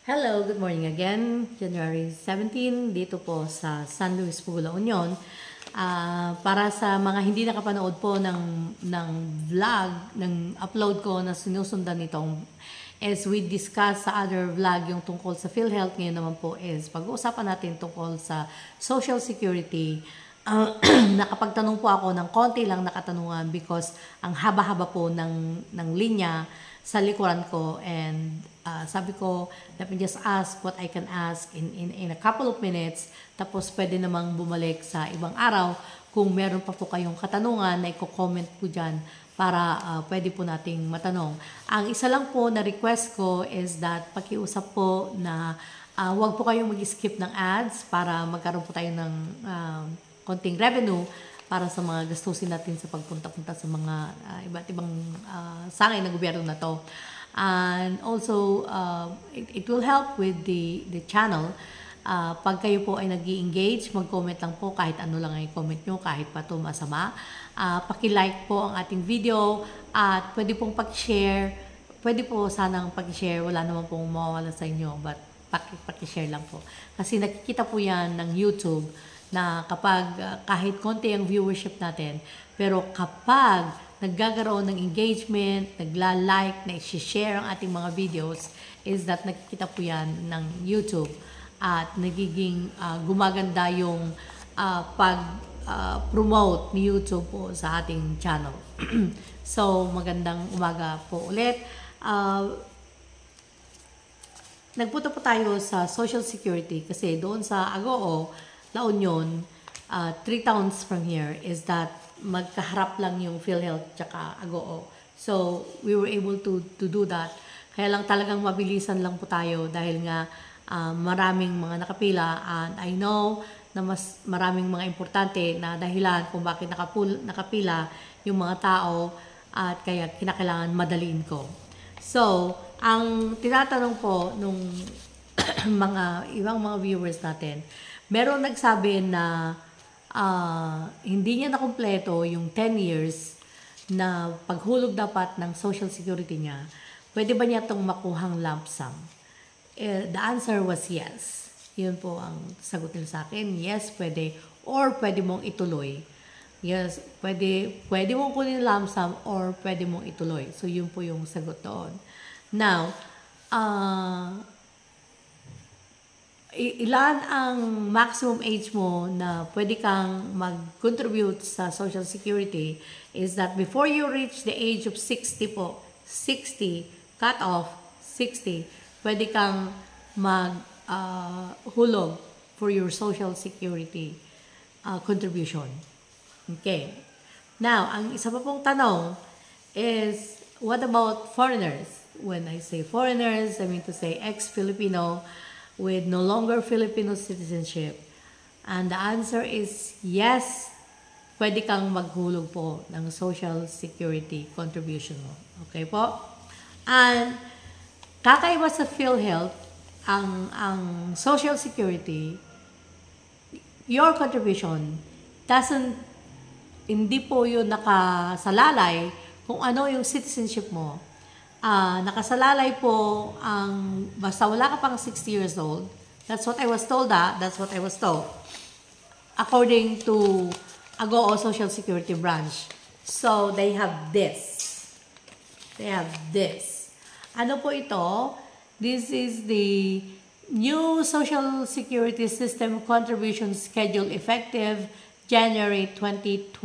Hello, good morning again. January 17, dito po sa San Luis Puebla, Union. Para sa mga hindi nakapanood po ng vlog, ng upload ko na sinusundan nitong as we discuss sa other vlog yung tungkol sa PhilHealth, ngayon naman po is pag-uusapan natin tungkol sa Social Security. Nakapagtanong po ako ng konti lang na katanungan because ang haba-haba po ng linya sa likuran ko, and sabi ko, let me just ask what I can ask in a couple of minutes, tapos pwede namang bumalik sa ibang araw kung meron pa po kayong katanungan na i-comment po dyan para pwede po nating matanong. Ang isa lang po na request ko is that pakiusap po na huwag po kayong mag-skip ng ads para magkaroon po tayo ng konting revenue para sa mga gastusin natin sa pagpunta-punta sa mga iba't ibang sangay ng gobyerno na to. And also, it will help with the channel. Pag kayo po ay nag-i-engage, mag-comment lang po kahit ano lang ay comment nyo, kahit pa ito masama. Paki-like po ang ating video at pwede pong pag-share. Pwede po sanang pag-share, wala naman pong mawawala sa inyo, but paki-share lang po. Kasi nakikita po yan ng YouTube na kapag kahit konti ang viewership natin, pero kapag naggagaroon ng engagement, nagla-like, na-share ang ating mga videos, is that nakikita po yan ng YouTube at nagiging gumaganda yung pag-promote ni YouTube po sa ating channel. So, magandang umaga po ulit. Nagpunta po tayo sa Social Security kasi doon sa Agoo, La Union, 3 towns from here, is that magkaharap lang yung PhilHealth tsaka Agoo. So, we were able to do that. Kaya lang talagang mabilisan lang po tayo dahil nga maraming mga nakapila, and I know na mas maraming mga importante na dahilan kung bakit nakapila yung mga tao at kaya kinakailangan madaliin ko. So, ang tinatanong po nung mga ibang mga viewers natin, meron nagsabi na hindi niya nakumpleto yung 10 years na paghulog dapat ng Social Security niya. Pwede ba niya itong makuhang lump sum? The answer was yes. Yun po ang sagot nila sa akin. Yes, pwede. Or pwede mong ituloy. Yes, pwede mong kunin lump sum or pwede mong ituloy. So, yun po yung sagot doon. Now, ilan ang maximum age mo na pwede kang mag-contribute sa Social Security is that before you reach the age of 60 po, 60, cut off, 60, pwede kang mag-hulog for your Social Security contribution. Okay. Now, ang isa pa pong tanong is, what about foreigners? When I say foreigners, I mean to say ex-Filipino with no longer Filipino citizenship. And the answer is yes, pwede kang maghulog po ng Social Security contribution mo. Okay po? And kakaiba sa PhilHealth, ang Social Security, your contribution hindi po yun nakasalalay kung ano yung citizenship mo. Nakasalalay po basta wala ka pang 60 years old. That's what I was told. That's what I was told. According to Agoo Social Security Branch. So, they have this. They have this. Ano po ito? This is the new Social Security System Contribution Schedule effective January 2025.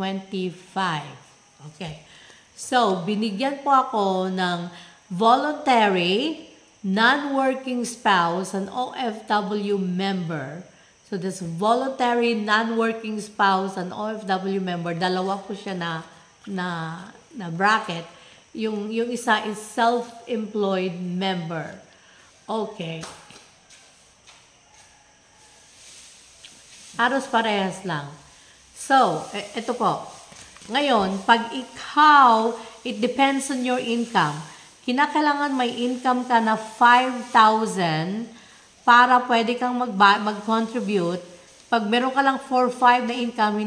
Okay. So, binigyan po ako ng voluntary, non-working spouse, and OFW member. So, this voluntary, non-working spouse, and OFW member, dalawa po siya na bracket. Yung isa is self-employed member. Okay. Halos parehas lang. So, ito po. Ngayon, pag ikaw, it depends on your income. Kinakailangan may income ka na 5,000 para pwede kang mag-contribute. Pag meron ka lang 4,500 na income,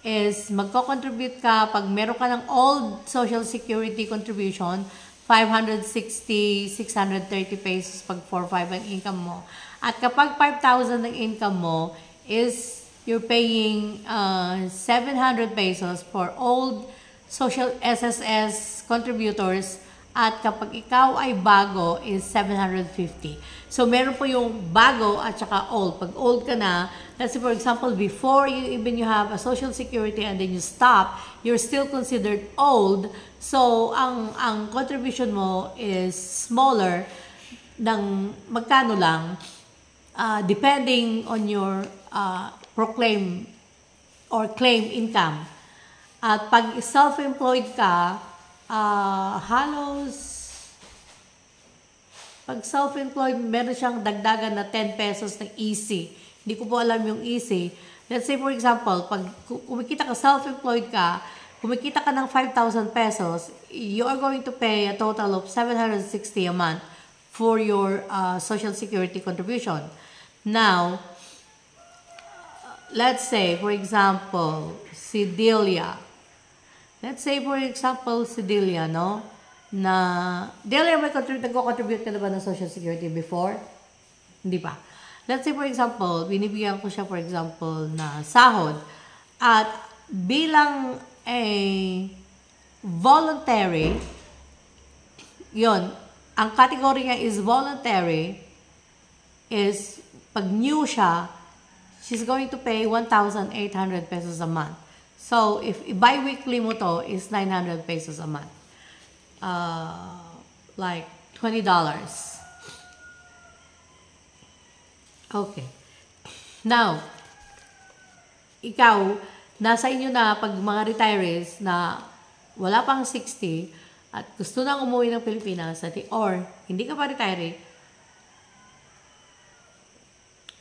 is magko-contribute ka. Pag meron ka ng old Social Security contribution, 560, 630 pesos pag 4-5 ang income mo. At kapag 5,000 ang income mo, is you're paying 700 pesos for old social SSS contributors, at kapag ikaw ay bago is 750. So meron po yung bago at saka old. Pag old ka na, let's say for example, before you have a social security and then you stop, you're still considered old. So ang contribution mo is smaller ng magkano lang, depending on your proclaim or claim income. At pag self-employed ka, pag self-employed, meron siyang dagdagan na 10 pesos ng easy. Hindi ko po alam yung easy. Let's say for example, pag kumikita ka, self-employed ka, kumikita ka ng 5,000 pesos, you are going to pay a total of 760 a month for your social security contribution. Now, let's say for example, si Delia. Let's say, for example, si Delia, no? Delia, nagko-contribute ka na ba ng Social Security before? Hindi pa. Let's say, for example, binibigyan ko siya, for example, na sahod. At bilang voluntary, yon, ang category niya is voluntary, is pag new siya, she's going to pay 1,800 pesos a month. So, if bi-weekly mo to is 900 pesos a month. Like $20. Okay. Now, ikaw, nasa inyo na pag mga retirees na wala pang 60 at gusto nang umuwi ng Pilipinas or hindi ka pa retiree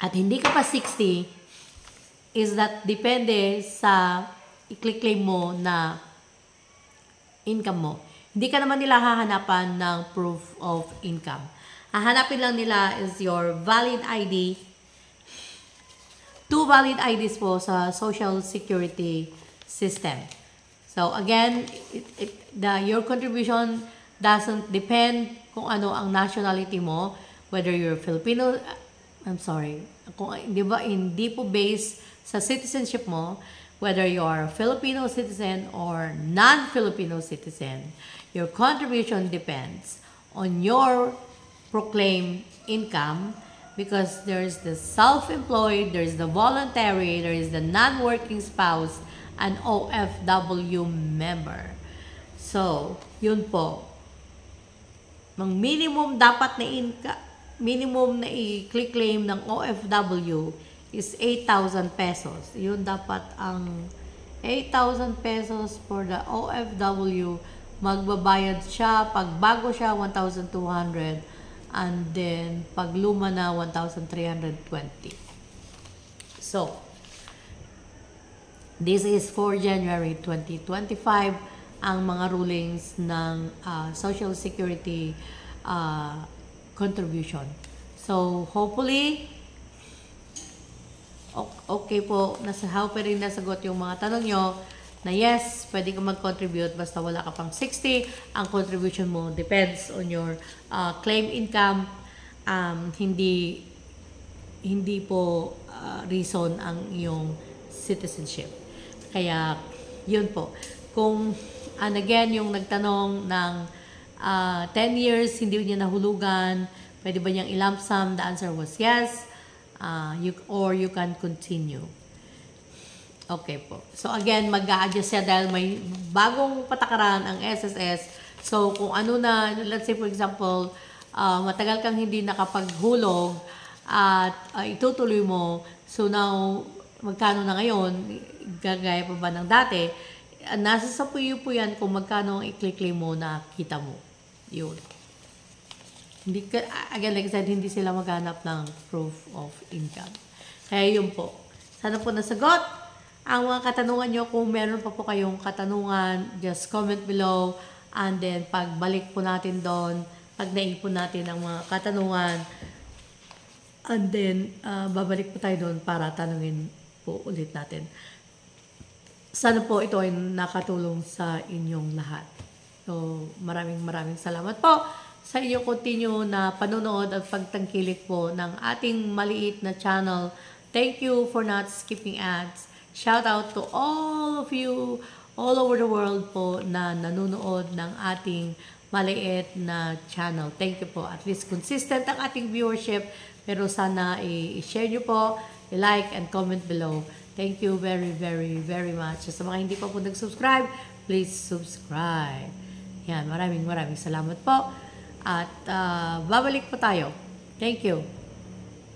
at hindi ka pa 60, is that depende sa i-claim mo na income mo. Hindi ka naman nila hahanapan ng proof of income. Hahanapin lang nila is your valid ID. 2 valid IDs po sa Social Security system. So again, your contribution doesn't depend kung ano ang nationality mo, whether you're Filipino, kung hindi po based sa citizenship mo, whether you are a Filipino citizen or non-Filipino citizen, your contribution depends on your proclaimed income, because there's the self-employed, there's the voluntary, there is the non-working spouse, and OFW member. So, yun po. Ang minimum dapat na minimum na i-claim ng OFW is 8,000 pesos. Yun dapat ang 8,000 pesos for the OFW. Magbabayad siya, pag bago siya, 1,200. And then, pag luma na, 1,320. So, this is for January 2025, ang mga rulings ng Social Security contribution. So, hopefully, okay po, pa rin nasagot yung mga tanong nyo na yes, pwede ka mag-contribute basta wala ka pang 60. Ang contribution mo depends on your claim income. Hindi po reason ang iyong citizenship. Kaya, yun po. Kung, and again, yung nagtanong ng 10 years, hindi niya nahulugan, pwede ba niyang i-lump sum? The answer was yes. Or you can continue. Okay po. So again, mag-a-adjust siya dahil may bagong patakaran ang SSS. So kung ano na, let's say for example, matagal kang hindi nakapaghulog at itutuloy mo, so now, magkano na ngayon, gagaya pa ba ng dati, nasa sa puyo po yan kung magkano ang i-claim mo na kita mo. Yun. Again, like I said, hindi sila maghanap ng proof of income. Kaya yun po. Sana po nasagot ang mga katanungan nyo. Kung meron pa po kayong katanungan, just comment below. And then, pagbalik po natin doon, pag naipon natin ang mga katanungan, and then, babalik po tayo doon para tanungin po ulit natin. Sana po ito ay nakatulong sa inyong lahat. So, maraming salamat po sa inyong continue na panonood at pagtangkilik po ng ating maliit na channel. Thank you for not skipping ads. Shout out to all of you all over the world po na nanonood ng ating maliit na channel. Thank you po. At least consistent ang ating viewership. Pero sana i-share nyo po, i-like and comment below. Thank you very much. Sa mga hindi pa po nag-subscribe, please subscribe. Yan, maraming salamat po. At babalik po tayo. Thank you.